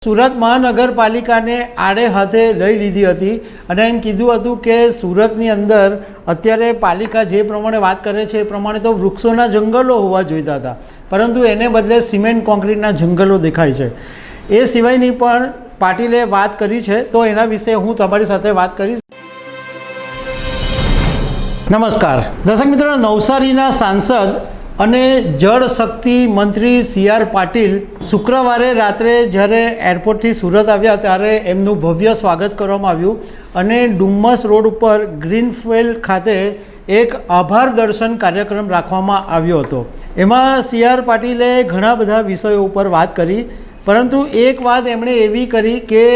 સુરત મહાનગરપાલિકાને આડે હાથે લઈ લીધી હતી અને એમ કીધું હતું કે સુરતની અંદર અત્યારે પાલિકા જે પ્રમાણે વાત કરે છે એ પ્રમાણે તો વૃક્ષોના જંગલો હોવા જોઈતા હતા, પરંતુ એને બદલે સિમેન્ટ કોન્ક્રીટના જંગલો દેખાય છે। એ સિવાયની પણ પાટીલે વાત કરી છે, તો એના વિશે હું તમારી સાથે વાત કરીશ। નમસ્કાર દર્શક મિત્રો, નવસારીના સાંસદ અને જળ શક્તિ મંત્રી સી.આર. પાટીલ શુક્રવારે રાત્રે જ્યારે એરપોર્ટથી સુરત આવ્યા ત્યારે એમનું ભવ્ય સ્વાગત કરવામાં આવ્યું અને ડુમ્મસ રોડ ઉપર ગ્રીનફિલ્ડ ખાતે એક આભાર દર્શન કાર્યક્રમ રાખવામાં આવ્યો હતો। એમાં સી.આર. પાટીલે ઘણા બધા વિષયો ઉપર વાત કરી, પરંતુ એક વાત એમણે એવી કરી કે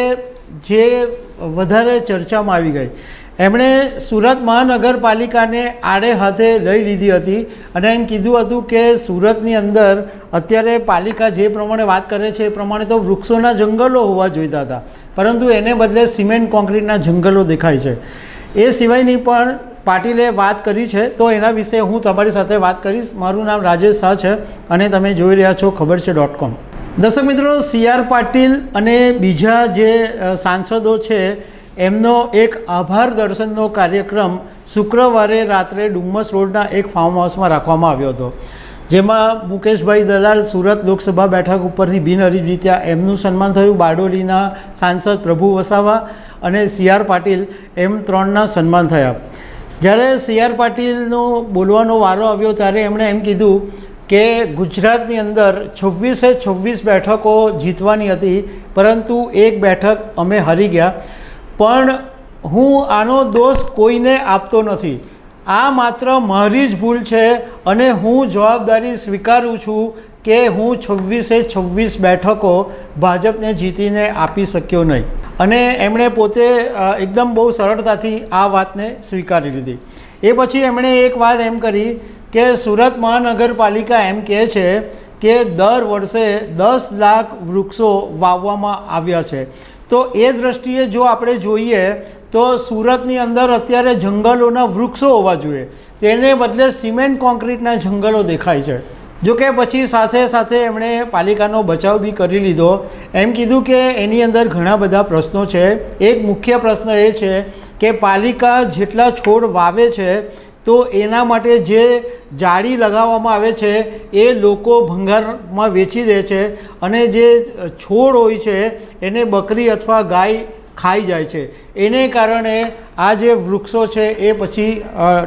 જે વધારે ચર્ચામાં આવી ગઈ। એમણે સુરત મહાનગરપાલિકાને આડે હાથે લઈ લીધી હતી અને એમ કીધું હતું કે સુરતની અંદર અત્યારે પાલિકા જે પ્રમાણે વાત કરે છે એ પ્રમાણે તો વૃક્ષોના જંગલો હોવા જોઈતા હતા, પરંતુ એને બદલે સિમેન્ટ કોન્ક્રીટના જંગલો દેખાય છે। એ સિવાયની પણ પાટીલે વાત કરી છે, તો એના વિશે હું તમારી સાથે વાત કરીશ। મારું નામ રાજેશ શાહ છે અને તમે જોઈ રહ્યા છો ખબર છે .com। દર્શક મિત્રો, સી.આર. પાટીલ અને બીજા જે સાંસદો છે એમનો એક આભાર દર્શનનો કાર્યક્રમ શુક્રવારે રાત્રે ડુમ્મસ રોડના એક ફાર્મ હાઉસમાં રાખવામાં આવ્યો હતો, જેમાં મુકેશભાઈ દલાલ સુરત લોકસભા બેઠક ઉપરથી બિનહરીફ જીત્યા, એમનું સન્માન થયું। બારડોલીના સાંસદ પ્રભુ વસાવા અને સી.આર. પાટીલ એમ ત્રણના સન્માન થયા। જ્યારે સી.આર. પાટીલનો બોલવાનો વારો આવ્યો ત્યારે એમણે એમ કીધું કે ગુજરાતની અંદર 26 બેઠકો જીતવાની હતી, પરંતુ એક બેઠક અમે હારી ગયા, પણ હું આનો દોષ કોઈને આપતો નથી। આ માત્ર મારી જ ભૂલ છે અને હું જવાબદારી સ્વીકારું છું કે હું 26 બેઠકો ભાજપને જીતીને આપી શક્યો નહીં, અને એમણે પોતે એકદમ બહુ સરળતાથી આ વાતને સ્વીકારી લીધી। એ પછી એમણે એક વાત એમ કરી કે સુરત મહાનગરપાલિકા એમ કહે છે કે દર વર્ષે 10 લાખ વૃક્ષો વાવવામાં આવ્યા છે, તો એ દૃષ્ટિએ જો આપણે જોઈએ તો સુરતની અંદર અત્યારે જંગલોના વૃક્ષો હોવા જોઈએ, તેને બદલે સિમેન્ટ કોન્ક્રીટના જંગલો દેખાય છે। જો કે પછી સાથે સાથે એમણે પાલિકાનો બચાવ બી કરી લીધો। એમ કીધું કે એની અંદર ઘણા બધા પ્રશ્નો છે। એક મુખ્ય પ્રશ્ન એ છે કે પાલિકા જેટલા છોડ વાવે છે તો એના માટે જે જાળી લગાવવામાં આવે છે એ લોકો ભંગારમાં વેચી દે છે, અને જે છોડ હોય છે એને બકરી અથવા ગાય ખાઈ જાય છે। એને કારણે આ જે વૃક્ષો છે એ પછી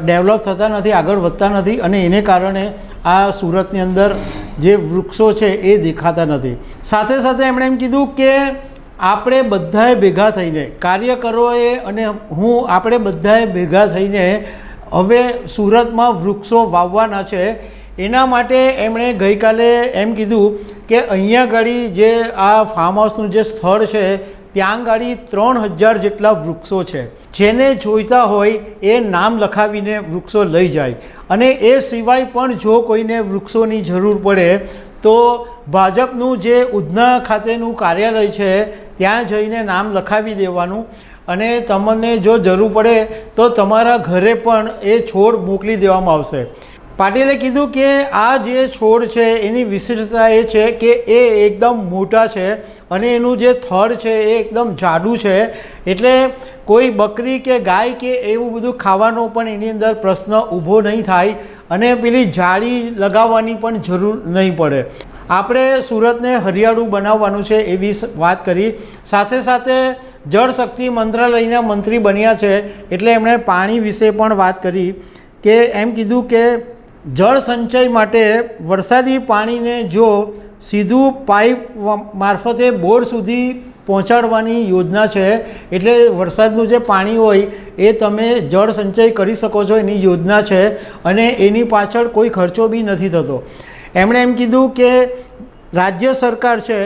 ડેવલપ થતા નથી, આગળ વધતા નથી, અને એને કારણે આ સુરતની અંદર જે વૃક્ષો છે એ દેખાતા નથી। સાથે સાથે એમણે એમ કીધું કે આપણે બધાએ ભેગા થઈને, કાર્યકરોએ અને આપણે બધાએ ભેગા થઈને હવે સુરતમાં વૃક્ષો વાવવાના છે। એના માટે એમણે ગઈકાલે એમ કીધું કે અહીંયા ગાડી જે આ ફાર્મ હાઉસનું જે સ્થળ છે ત્યાં ગાડી 3000 જેટલા વૃક્ષો છે, જેને જોઈતા હોય એ નામ લખાવીને વૃક્ષો લઈ જાય, અને એ સિવાય પણ જો કોઈને વૃક્ષોની જરૂર પડે તો ભાજપનું જે ઉધના ખાતેનું કાર્યાલય છે ત્યાં જઈને નામ લખાવી દેવાનું, અને તમને જો જરૂર પડે તો તમારા ઘરે પણ એ છોડ મોકલી દેવામાં આવશે। પાટીલે કીધું કે આ જે છોડ છે એની વિશેષતા એ છે કે એ એકદમ મોટા છે અને એનું જે થડ છે એ એકદમ જાડું છે, એટલે કોઈ બકરી કે ગાય કે એવું બધું ખાવાનો પણ એની અંદર પ્રશ્ન ઊભો નહીં થાય, અને પેલી જાળી લગાવવાની પણ જરૂર નહીં પડે। આપણે સુરતને હરિયાળું બનાવવાનું છે એવી વાત કરી। સાથે સાથે જળ શક્તિ મંત્રાલયના મંત્રી બન્યા છે એટલે એમણે પાણી વિશે પણ વાત કરી કે એમ કીધું કે જળ સંચય માટે વરસાદી પાણીને જો સીધું પાઇપ મારફતે બોર સુધી પહોંચાડવાની યોજના છે, એટલે વરસાદનું જે પાણી હોય એ તમે જળ સંચય કરી શકો છો, એની યોજના છે, અને એની પાછળ કોઈ ખર્ચો બી નથી થતો। એમણે એમ કીધું કે રાજ્ય સરકાર છે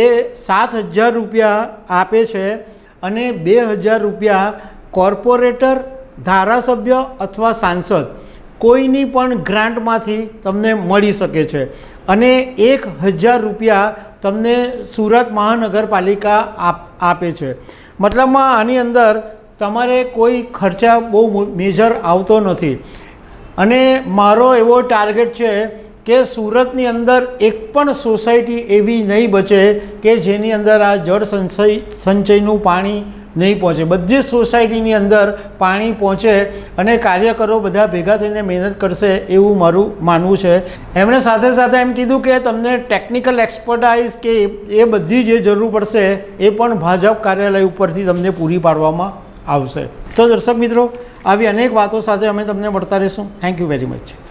એ 7000 રૂપિયા આપે છે અને 2000 રૂપિયા કોર્પોરેટર, ધારાસભ્ય અથવા સાંસદ કોઈની પણ ગ્રાન્ટમાંથી તમને મળી શકે છે, અને 1000 રૂપિયા તમને સુરત મહાનગરપાલિકા આપે છે। મતલબમાં આની અંદર તમારે કોઈ ખર્ચા બહુ મેજર આવતો નથી, અને મારો એવો ટાર્ગેટ છે કે સુરતની અંદર એક પણ સોસાયટી એવી નહીં બચે કે જેની અંદર આ જળ સંચયનું પાણી નહીં પહોંચે. બધી જ સોસાયટીની અંદર પાણી પહોંચે અને કાર્યકરો બધા ભેગા થઈને મહેનત કરશે એવું મારું માનવું છે. એમણે સાથે સાથે એમ કીધું કે તમને ટેકનિકલ એક્સપર્ટાઇઝ કે એ બધી જે જરૂર પડશે એ પણ ભાજપ કાર્યાલય ઉપરથી તમને પૂરી પાડવામાં આવશે. તો દર્શક મિત્રો, આવી અનેક વાતો સાથે અમે તમને મળતા રહીશું. Thank you very much.